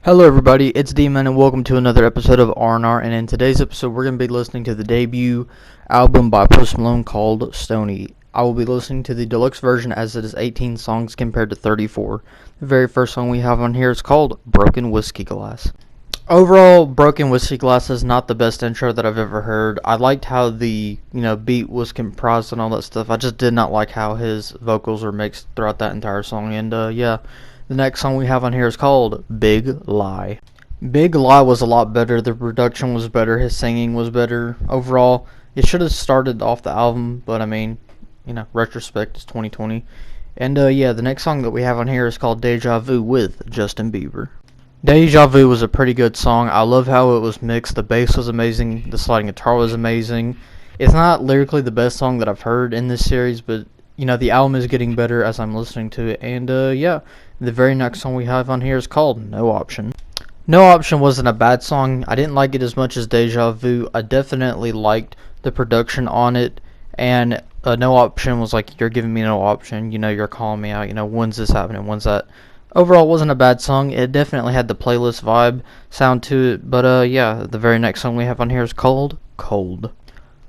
Hello everybody, it's D-Man and welcome to another episode of R&R, and in today's episode we're going to be listening to the debut album by Post Malone called Stoney. I will be listening to the deluxe version as it is 18 songs compared to 34. The very first song we have on here is called Broken Whiskey Glass. Overall, Broken Whiskey Glass is not the best intro that I've ever heard. I liked how the, beat was comprised and all that stuff. I just did not like how his vocals were mixed throughout that entire song, and the next song we have on here is called Big Lie. Big Lie was a lot better. The production was better. His singing was better. Overall, it should have started off the album, but I mean, retrospect is 2020. And the next song that we have on here is called Deja Vu with Justin Bieber. Deja Vu was a pretty good song. I love how it was mixed. The bass was amazing. The sliding guitar was amazing. It's not lyrically the best song that I've heard in this series, but the album is getting better as I'm listening to it. And the very next song we have on here is called No Option. No Option wasn't a bad song. I didn't like it as much as Deja Vu. I definitely liked the production on it. And No Option was like, you're giving me no option. You're calling me out. When's this happening? When's that? Overall, it wasn't a bad song. It definitely had the playlist vibe sound to it. But the very next song we have on here is called Cold.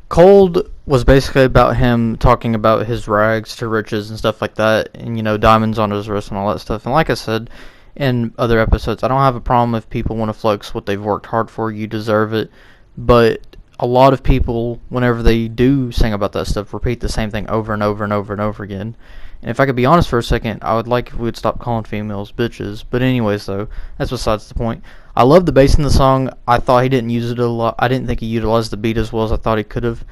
Cold was basically about him talking about his rags to riches and stuff like that, and diamonds on his wrist and all that stuff. And like I said in other episodes, I don't have a problem if people want to flex what they've worked hard for. You deserve it. But a lot of people, whenever they do sing about that stuff, repeat the same thing over and over and over and over again. And if I could be honest for a second, I would like if we would stop calling females bitches. But anyways, though, that's besides the point. I love the bass in the song. I thought he didn't use it a lot. I didn't think he utilized the beat as well as I thought he could have.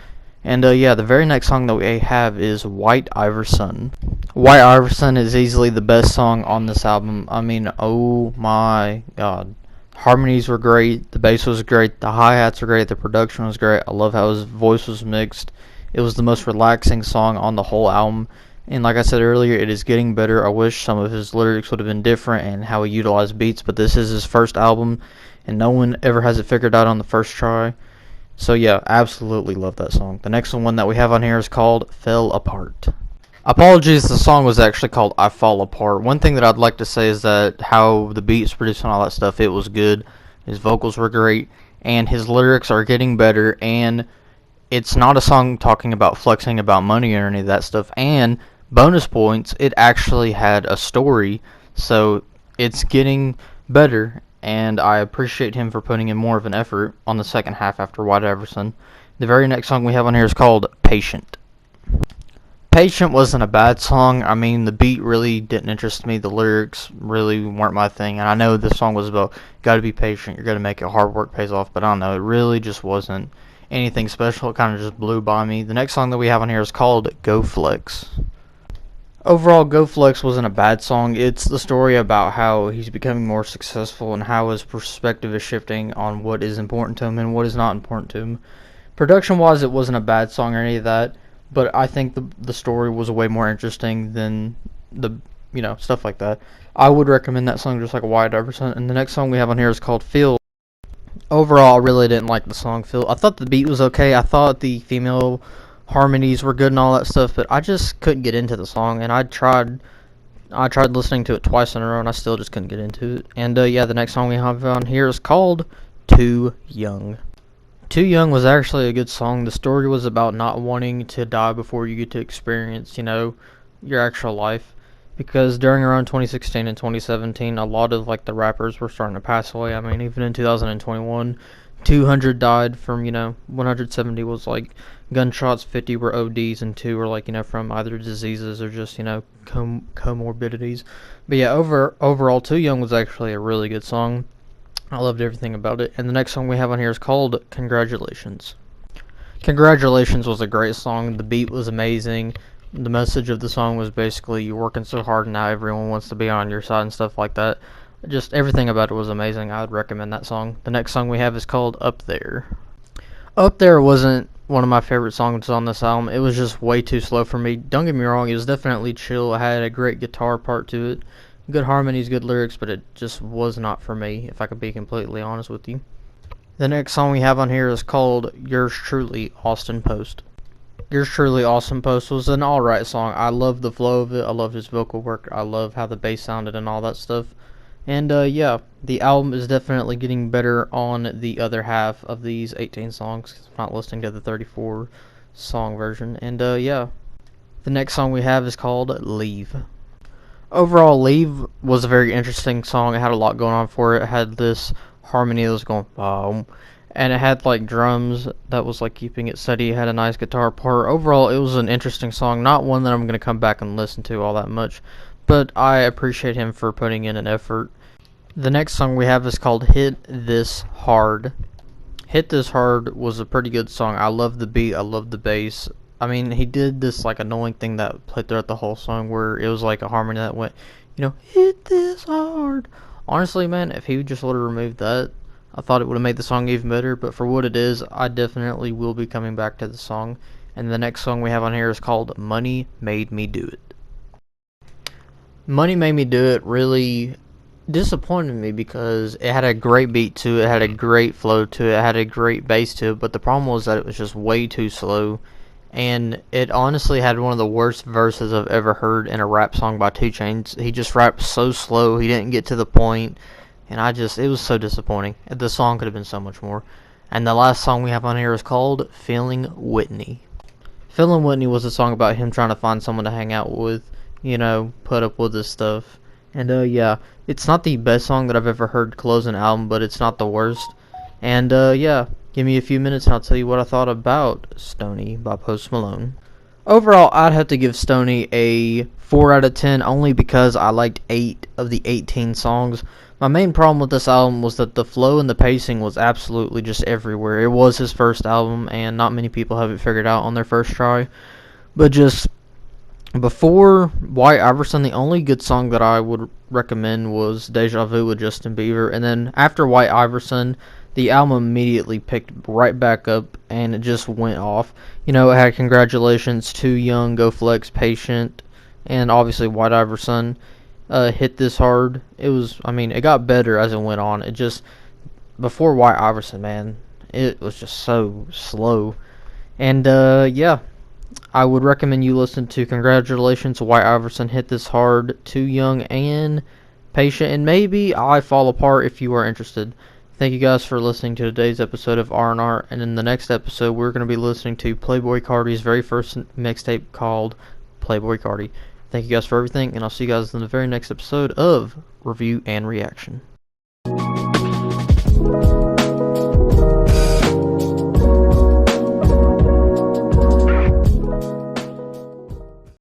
And the very next song that we have is White Iverson. White Iverson is easily the best song on this album. I mean, oh my god. Harmonies were great. The bass was great. The hi-hats were great. The production was great. I love how his voice was mixed. It was the most relaxing song on the whole album. And like I said earlier, it is getting better. I wish some of his lyrics would have been different and how he utilized beats, but this is his first album, and no one ever has it figured out on the first try. So yeah, absolutely love that song. The next one that we have on here is called Fell Apart. Apologies, the song was actually called I Fall Apart. One thing that I'd like to say is that how the beats produced and all that stuff, it was good. His vocals were great, and his lyrics are getting better, and it's not a song talking about flexing about money or any of that stuff, and bonus points, it actually had a story, so it's getting better, and I appreciate him for putting in more of an effort on the second half after White Iverson. The very next song we have on here is called Patient. Patient wasn't a bad song. I mean, the beat really didn't interest me. The lyrics really weren't my thing, and I know this song was about gotta be patient, you're gonna make it, hard work pays off, but I don't know, it really just wasn't anything special. It kind of just blew by me. The next song that we have on here is called Go Flex. Overall, Go Flex wasn't a bad song. It's the story about how he's becoming more successful and how his perspective is shifting on what is important to him and what is not important to him. Production-wise, it wasn't a bad song or any of that, but I think the story was way more interesting than the, stuff like that. I would recommend that song just like White Iverson. And the next song we have on here is called Feel. Overall, I really didn't like the song Feel. I thought the beat was okay. I thought the female harmonies were good and all that stuff, but I just couldn't get into the song, and I tried listening to it twice in a row, and I still just couldn't get into it. And the next song we have on here is called Too Young. Too Young was actually a good song. The story was about not wanting to die before you get to experience, your actual life. Because during around 2016 and 2017, a lot of the rappers were starting to pass away. I mean, even in 2021, 200 died from 170 was gunshots, 50 were ODs, and 2 were from either diseases or just comorbidities. But yeah, overall, Too Young was actually a really good song. I loved everything about it. And the next song we have on here is called Congratulations. Congratulations was a great song. The beat was amazing. The message of the song was basically you're working so hard and now everyone wants to be on your side and stuff like that. Just everything about it was amazing. I would recommend that song. The next song we have is called Up There. Up There wasn't one of my favorite songs on this album. It was just way too slow for me. Don't get me wrong, it was definitely chill. It had a great guitar part to it. Good harmonies, good lyrics, but it just was not for me, if I could be completely honest with you. The next song we have on here is called Yours Truly, Austin Post. Yours Truly, Austin Post was an alright song. I love the flow of it. I loved his vocal work. I love how the bass sounded and all that stuff. And yeah, the album is definitely getting better on the other half of these 18 songs. I'm not listening to the 34 song version. And yeah, the next song we have is called Leave. Overall, Leave was a very interesting song. It had a lot going on for it. It had this harmony that was going boom, and it had like drums that was like keeping it steady. It had a nice guitar part. Overall, it was an interesting song. Not one that I'm going to come back and listen to all that much, but I appreciate him for putting in an effort. The next song we have is called Hit This Hard. Hit This Hard was a pretty good song. I love the beat. I love the bass. I mean, he did this like annoying thing that played throughout the whole song where it was like a harmony that went, hit this hard. Honestly, man, if he just would have removed that, I thought it would have made the song even better. But for what it is, I definitely will be coming back to the song. And the next song we have on here is called Money Made Me Do It. Money Made Me Do It really disappointed me because it had a great beat to it, it had a great flow to it, it had a great bass to it, but the problem was that it was just way too slow, and it honestly had one of the worst verses I've ever heard in a rap song by 2 Chainz. He just rapped so slow, he didn't get to the point, and it was so disappointing. The song could have been so much more. And the last song we have on here is called Feeling Whitney. Feeling Whitney was a song about him trying to find someone to hang out with, put up with his stuff. And yeah, it's not the best song that I've ever heard close an album, but it's not the worst. And yeah, give me a few minutes and I'll tell you what I thought about Stoney by Post Malone. Overall, I'd have to give Stoney a 4 out of 10 only because I liked 8 of the 18 songs. My main problem with this album was that the flow and the pacing was absolutely just everywhere. It was his first album, and not many people have it figured out on their first try. But just before White Iverson, the only good song that I would recommend was Deja Vu with Justin Bieber. And then after White Iverson, the album immediately picked right back up and it just went off. It had Congratulations, Too Young, Go Flex, Patient, and obviously White Iverson. Hit This Hard. It got better as it went on. Before White Iverson, man, it was just so slow. And yeah, I would recommend you listen to Congratulations, White Iverson, Hit This Hard, Too Young, and Patient, and maybe I Fall Apart if you are interested. Thank you guys for listening to today's episode of R&R, and in the next episode we're going to be listening to Playboi Carti's very first mixtape called Playboi Carti. Thank you guys for everything, and I'll see you guys in the very next episode of Review and Reaction.